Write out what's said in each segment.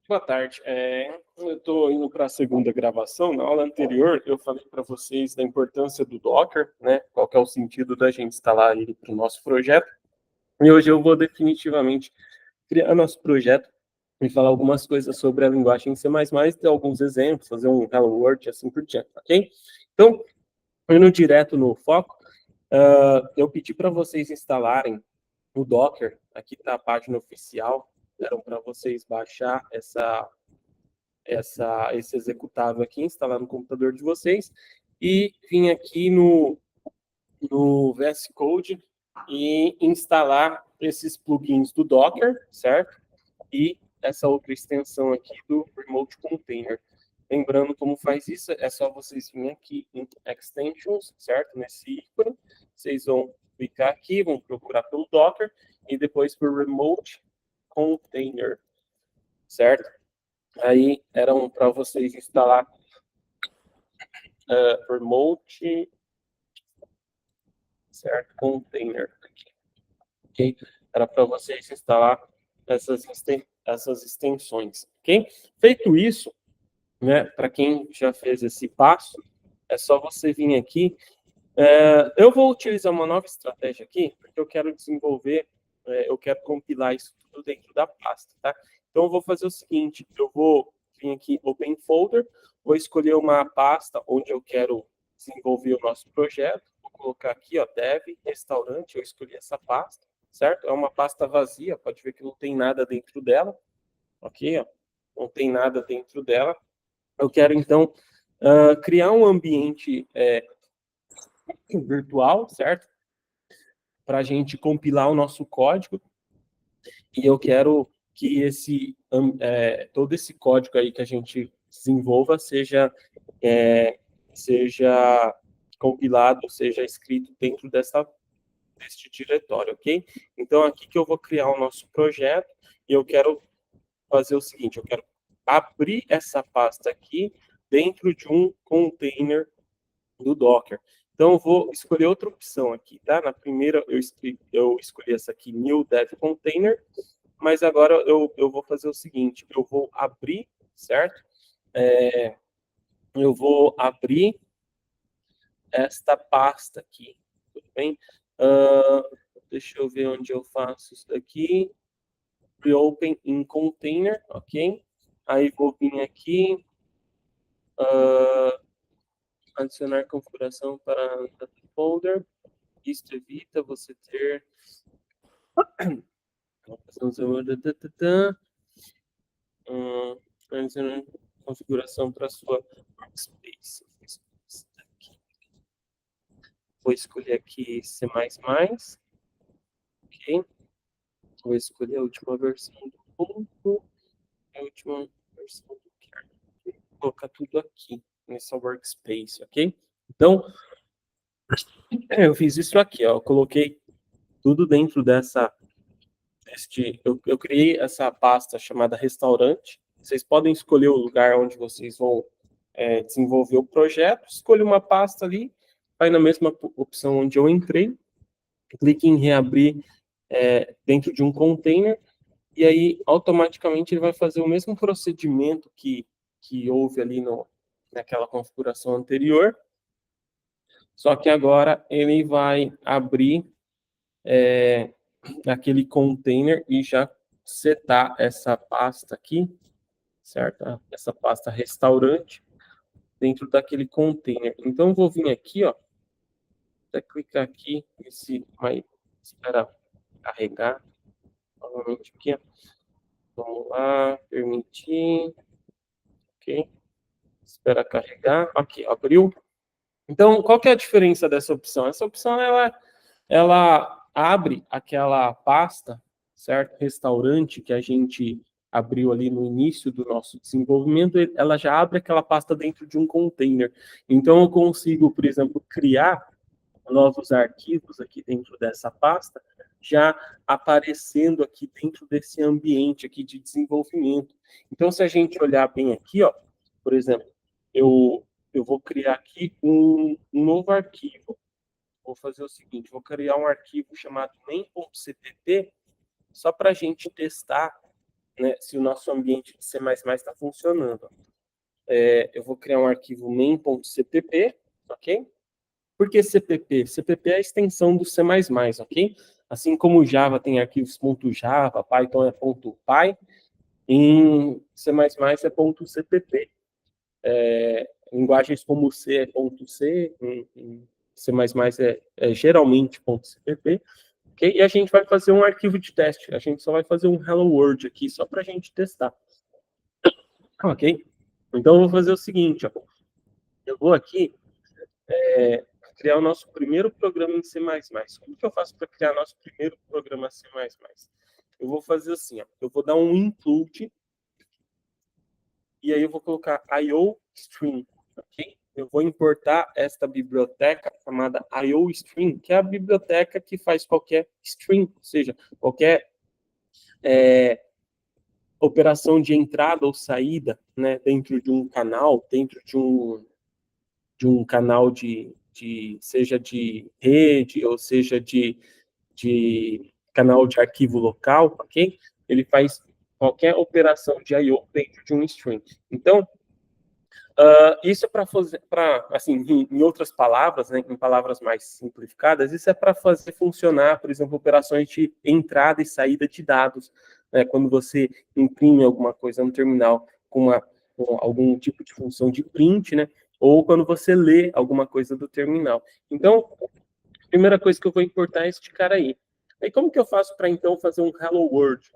Boa tarde. Eu estou indo para a segunda gravação. Na aula anterior, eu falei para vocês da importância do Docker, né? Qual que é o sentido da gente instalar ele para o nosso projeto. E hoje eu vou definitivamente criar nosso projeto e falar algumas coisas sobre a linguagem C++, ter alguns exemplos, fazer um Hello World e assim por diante, ok? Então, indo direto no foco, eu pedi para vocês instalarem o Docker. Aqui está a página oficial. Eram para vocês baixar esse executável aqui, instalar no computador de vocês e vir aqui no VS Code e instalar esses plugins do Docker, certo? E essa outra extensão aqui do Remote Container. Lembrando como faz isso, é só vocês virem aqui em Extensions, certo? Nesse ícone, vocês vão clicar aqui, vão procurar pelo Docker e depois por Remote Container, certo? Aí eram para vocês instalar remote, certo? Container aqui, ok? Era para vocês instalar essas extensões, ok? Feito isso, né? Para quem já fez esse passo, é só você vir aqui. Eu vou utilizar uma nova estratégia aqui, porque eu quero desenvolver, eu quero compilar isso tudo dentro da pasta, tá? Então eu vou fazer o seguinte, eu vou vir aqui Open Folder, vou escolher uma pasta onde eu quero desenvolver o nosso projeto, vou colocar aqui, ó, Dev, Restaurante, eu escolhi essa pasta, certo? É uma pasta vazia, pode ver que não tem nada dentro dela, ok? Ó, não tem nada dentro dela. Eu quero, então, criar um ambiente virtual, certo? Para a gente compilar o nosso código. E eu quero que todo esse código aí que a gente desenvolva seja compilado, seja escrito dentro deste diretório, ok? Então, aqui que eu vou criar o nosso projeto e eu quero fazer o seguinte, eu quero abrir essa pasta aqui dentro de um container do Docker. Então, eu vou escolher outra opção aqui, tá? Na primeira, eu escolhi essa aqui, New Dev Container, mas agora eu vou fazer o seguinte, eu vou abrir, certo? Eu vou abrir esta pasta aqui, tudo bem? Deixa eu ver onde eu faço isso daqui. Reopen in Container, ok? Aí vou vir aqui, adicionar configuração para folder. Isto evita você ter configuração para sua workspace. Vou escolher aqui C++, ok? Vou escolher a última versão do ponto, a última versão do kernel. Vou colocar tudo aqui nessa workspace, ok? Então, eu fiz isso aqui, ó. Eu coloquei tudo dentro eu criei essa pasta chamada restaurante. Vocês podem escolher o lugar onde vocês vão desenvolver o projeto. Escolha uma pasta ali, vai na mesma opção onde eu entrei, clique em reabrir dentro de um container, e aí automaticamente ele vai fazer o mesmo procedimento que houve ali naquela configuração anterior, só que agora ele vai abrir aquele container e já setar essa pasta aqui, certo? Essa pasta restaurante dentro daquele container. Então, eu vou vir aqui, ó, até clicar aqui, vai esperar carregar novamente aqui, ó. Vamos lá, permitir, ok? Espera carregar, aqui, abriu. Então, qual que é a diferença dessa opção? Essa opção, ela abre aquela pasta, certo? Restaurante que a gente abriu ali no início do nosso desenvolvimento, ela já abre aquela pasta dentro de um container. Então, eu consigo, por exemplo, criar novos arquivos aqui dentro dessa pasta, já aparecendo aqui dentro desse ambiente aqui de desenvolvimento. Então, se a gente olhar bem aqui, ó, por exemplo, eu vou criar aqui um novo arquivo. Vou fazer o seguinte, vou criar um arquivo chamado main.cpp, só para a gente testar né, se o nosso ambiente de C++ está funcionando. Eu vou criar um arquivo main.cpp, ok? Por que CPP? CPP é a extensão do C++, ok? Assim como o Java tem arquivos .java, Python é .py, em C++ é .cpp. Linguagens como C é .c, em C++ é geralmente .cpp, ok? E a gente vai fazer um arquivo de teste. A gente só vai fazer um Hello World aqui, só para a gente testar. Ok? Então, eu vou fazer o seguinte, ó. Eu vou aqui criar o nosso primeiro programa em C++. Como que eu faço para criar nosso primeiro programa C++? Eu vou fazer assim, ó. Eu vou dar um include e aí eu vou colocar IOString, ok? Eu vou importar esta biblioteca chamada IOString, que é a biblioteca que faz qualquer string, ou seja, qualquer operação de entrada ou saída, né, dentro de um canal, dentro de um canal seja de rede ou seja de canal de arquivo local, ok? Ele faz qualquer operação de I/O dentro de um string. Então, isso é para fazer, assim, em outras palavras, né, em palavras mais simplificadas, isso é para fazer funcionar, por exemplo, operações de entrada e saída de dados, né, quando você imprime alguma coisa no terminal com algum tipo de função de print, né, ou quando você lê alguma coisa do terminal. Então, a primeira coisa que eu vou importar é este cara aí. Aí como que eu faço para, então, fazer um Hello World?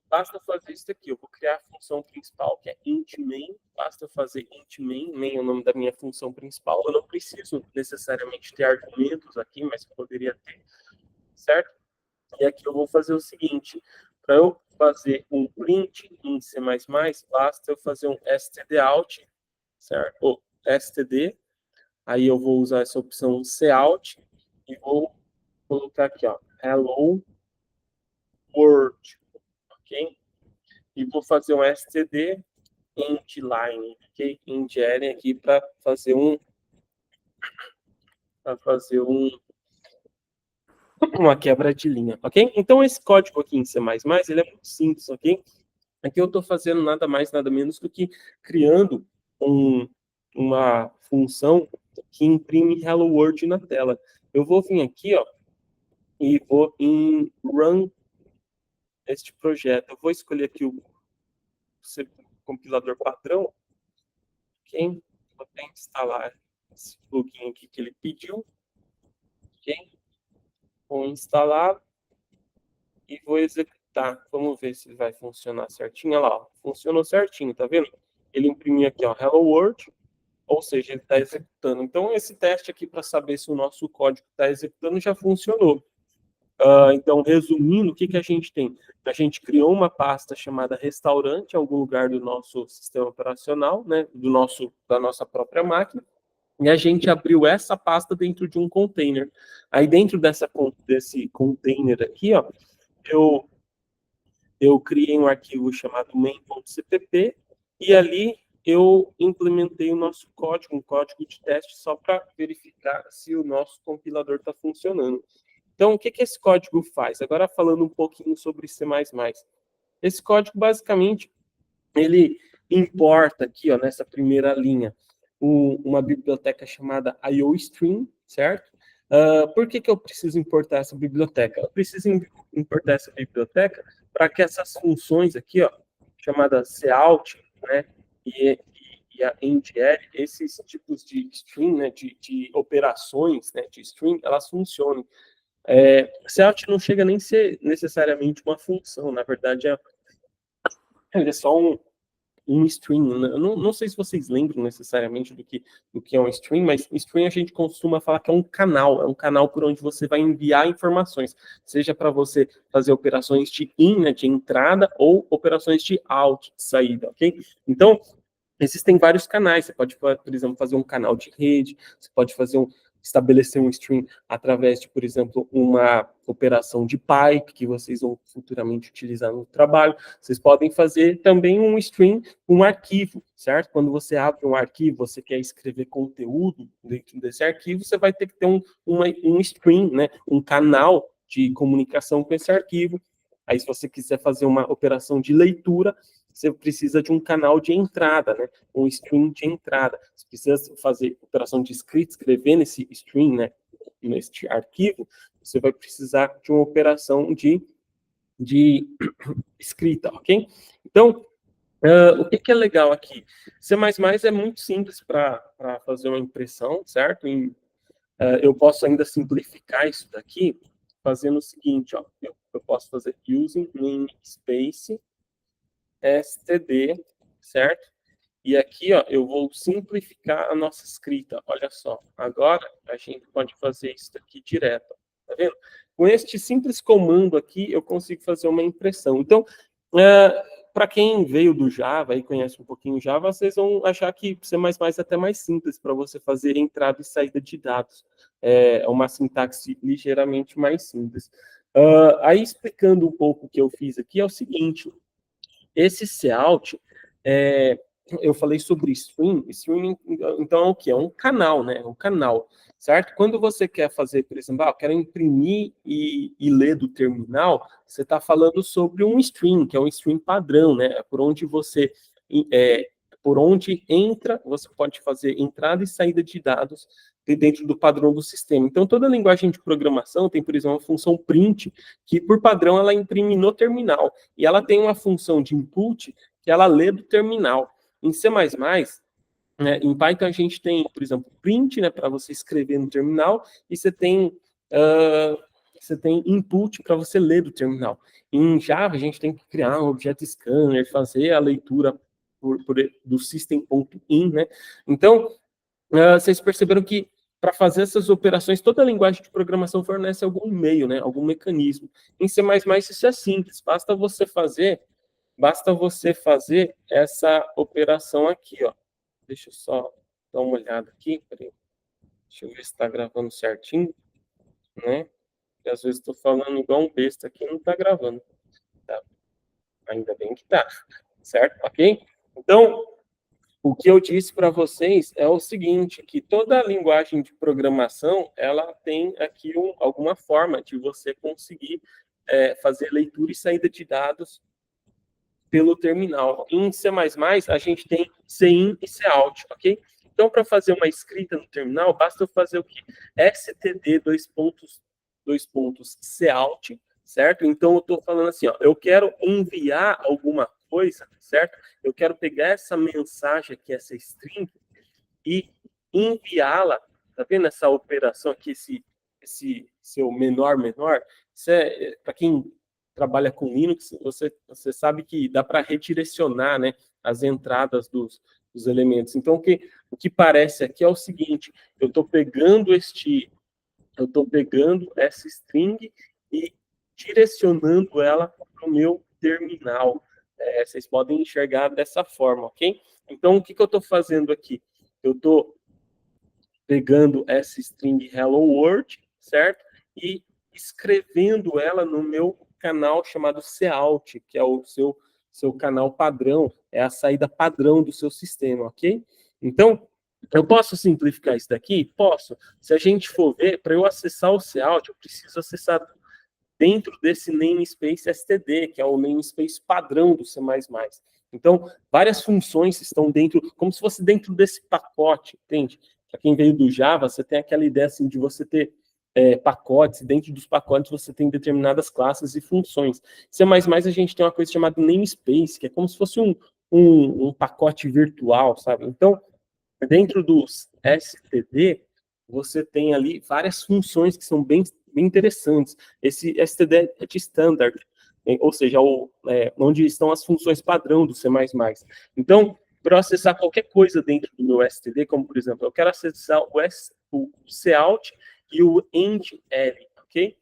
Basta fazer isso aqui, eu vou criar a função principal, que é int main, basta fazer int main, main é o nome da minha função principal, eu não preciso necessariamente ter argumentos aqui, mas eu poderia ter, certo? E aqui eu vou fazer o seguinte, para eu fazer um print em C++, basta eu fazer um stdout, certo? Ou std, aí eu vou usar essa opção cout, e vou colocar aqui, ó, hello world, ok? E vou fazer um std endline, ok? Endline aqui para fazer uma quebra de linha, ok? Então esse código aqui em C++ ele é muito simples, ok? Aqui eu estou fazendo nada mais, nada menos do que criando uma função que imprime Hello World na tela. Eu vou vir aqui, ó, e vou em Run este projeto. Eu vou escolher aqui o compilador padrão, ok? Vou até instalar esse plugin aqui que ele pediu, ok? Vou instalar e vou executar. Vamos ver se vai funcionar certinho. Olha lá, ó. Funcionou certinho, tá vendo? Ele imprimiu aqui, ó, Hello World, ou seja, ele está executando. Então, esse teste aqui para saber se o nosso código está executando já funcionou. Então, resumindo, o que, que a gente tem? A gente criou uma pasta chamada restaurante em algum lugar do nosso sistema operacional, né, da nossa própria máquina, e a gente abriu essa pasta dentro de um container. Aí, dentro desse container aqui, ó, eu criei um arquivo chamado main.cpp e ali eu implementei o nosso código, um código de teste só para verificar se o nosso compilador está funcionando. Então, o que, que esse código faz? Agora, falando um pouquinho sobre C++. Esse código, basicamente, ele importa aqui, ó, nessa primeira linha, uma biblioteca chamada IOStream, certo? Por que, que eu preciso importar essa biblioteca? Eu preciso importar essa biblioteca para que essas funções aqui, ó, chamadas cout, né, e a endl, esses tipos de string, né, de operações, né, de string, elas funcionem. Cout não chega nem a ser necessariamente uma função, na verdade, ele é só um string. Eu não sei se vocês lembram necessariamente do que é um string, mas string a gente costuma falar que é um canal por onde você vai enviar informações, seja para você fazer operações de in, né, de entrada, ou operações de out, de saída, ok? Então, existem vários canais. Você pode, por exemplo, fazer um canal de rede, você pode estabelecer um string através de, por exemplo, uma operação de pipe que vocês vão futuramente utilizar no trabalho. Vocês podem fazer também um string, um arquivo, certo? Quando você abre um arquivo, você quer escrever conteúdo dentro desse arquivo, você vai ter que ter um string, né? Um canal de comunicação com esse arquivo. Aí, se você quiser fazer uma operação de leitura, você precisa de um canal de entrada, né? Um stream de entrada. Se precisa fazer operação de escrita, escrever nesse stream, né? Neste arquivo, você vai precisar de uma operação de escrita, ok? Então, o que é legal aqui? C++ é muito simples para fazer uma impressão, certo? Eu posso ainda simplificar isso daqui fazendo o seguinte, ó, eu posso fazer using namespace std, certo? E aqui, ó, eu vou simplificar a nossa escrita. Olha só, agora a gente pode fazer isso daqui direto. Tá vendo? Com este simples comando aqui, eu consigo fazer uma impressão. Então, para quem veio do Java e conhece um pouquinho Java, vocês vão achar que C++ é até mais simples para você fazer entrada e saída de dados. É uma sintaxe ligeiramente mais simples. Aí, explicando um pouco o que eu fiz aqui, é o seguinte. Esse cout, eu falei sobre stream. Stream, então, é o que? É um canal, né? Um canal, certo? Quando você quer fazer, por exemplo, eu quero imprimir e ler do terminal, você está falando sobre um stream, que é um stream padrão, né? Por onde você... por onde entra, você pode fazer entrada e saída de dados dentro do padrão do sistema. Então, toda linguagem de programação tem, por exemplo, uma função print, que, por padrão, ela imprime no terminal. E ela tem uma função de input que ela lê do terminal. Em C++, em Python, a gente tem, por exemplo, print, né, para você escrever no terminal, e você tem input para você ler do terminal. Em Java, a gente tem que criar um objeto scanner, fazer a leitura do system.in, né? Então, vocês perceberam que para fazer essas operações, toda a linguagem de programação fornece algum meio, né? Algum mecanismo. Em C++ isso é simples, basta você fazer essa operação aqui, ó. Deixa eu só dar uma olhada aqui, peraí. Deixa eu ver se está gravando certinho, né? Porque às vezes estou falando igual um besta aqui e não está gravando. Tá? Ainda bem que está, certo? Ok? Então, o que eu disse para vocês é o seguinte, que toda linguagem de programação, ela tem aqui alguma forma de você conseguir fazer leitura e saída de dados pelo terminal. Em C++, a gente tem cin e cout, ok? Então, para fazer uma escrita no terminal, basta eu fazer o que? std, cout, certo? Então, eu estou falando assim, ó, eu quero enviar alguma coisa, certo? Eu quero pegar essa mensagem aqui, essa string, e enviá-la, tá vendo essa operação aqui, esse seu menor, isso para quem trabalha com Linux, você sabe que dá para redirecionar, né, as entradas dos elementos. Então, o que parece aqui é o seguinte, eu estou pegando essa string e direcionando ela para o meu terminal. Vocês podem enxergar dessa forma, ok? Então, o que eu estou fazendo aqui? Eu estou pegando essa string hello world, certo? E escrevendo ela no meu canal chamado cout, que é o seu canal padrão, é a saída padrão do seu sistema, ok? Então, eu posso simplificar isso daqui? Posso. Se a gente for ver, para eu acessar o cout, eu preciso acessar dentro desse namespace std, que é o namespace padrão do C++. Então, várias funções estão dentro, como se fosse dentro desse pacote, entende? Para quem veio do Java, você tem aquela ideia assim, de você ter pacotes, e dentro dos pacotes você tem determinadas classes e funções. C++ a gente tem uma coisa chamada namespace, que é como se fosse um pacote virtual, sabe? Então, dentro dos std, você tem ali várias funções que são bem interessantes. Esse std é de standard, ou seja, onde estão as funções padrão do C++. Então, para acessar qualquer coisa dentro do meu std, como, por exemplo, eu quero acessar o cout e o endl, ok?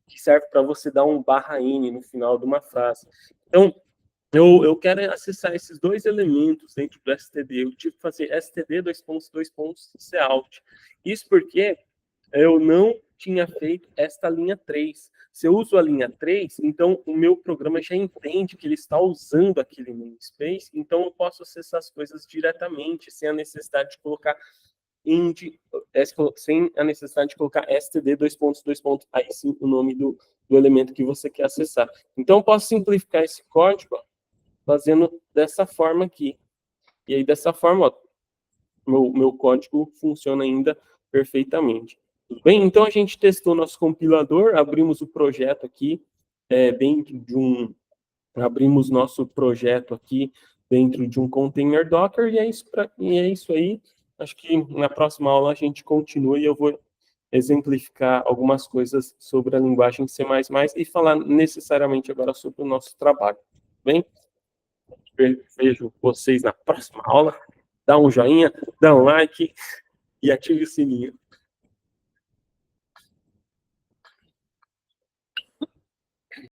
Que serve para você dar um /n no final de uma frase. Então, eu quero acessar esses dois elementos dentro do std. Eu tive que fazer std : cout. Isso porque eu não tinha feito esta linha 3. Se eu uso a linha 3, então o meu programa já entende que ele está usando aquele namespace, então eu posso acessar as coisas diretamente, sem a necessidade de colocar end, sem a necessidade de colocar std, dois pontos, aí sim o nome do elemento que você quer acessar. Então, eu posso simplificar esse código, ó, fazendo dessa forma aqui. E aí, dessa forma, ó, meu código funciona ainda perfeitamente. Tudo bem? Então, a gente testou nosso compilador, abrimos o projeto aqui, dentro de abrimos nosso projeto aqui dentro de um container Docker, e é isso aí. Acho que na próxima aula a gente continua e eu vou exemplificar algumas coisas sobre a linguagem C++ e falar necessariamente agora sobre o nosso trabalho. Bem? Vejo vocês na próxima aula. Dá um joinha, dá um like e ative o sininho.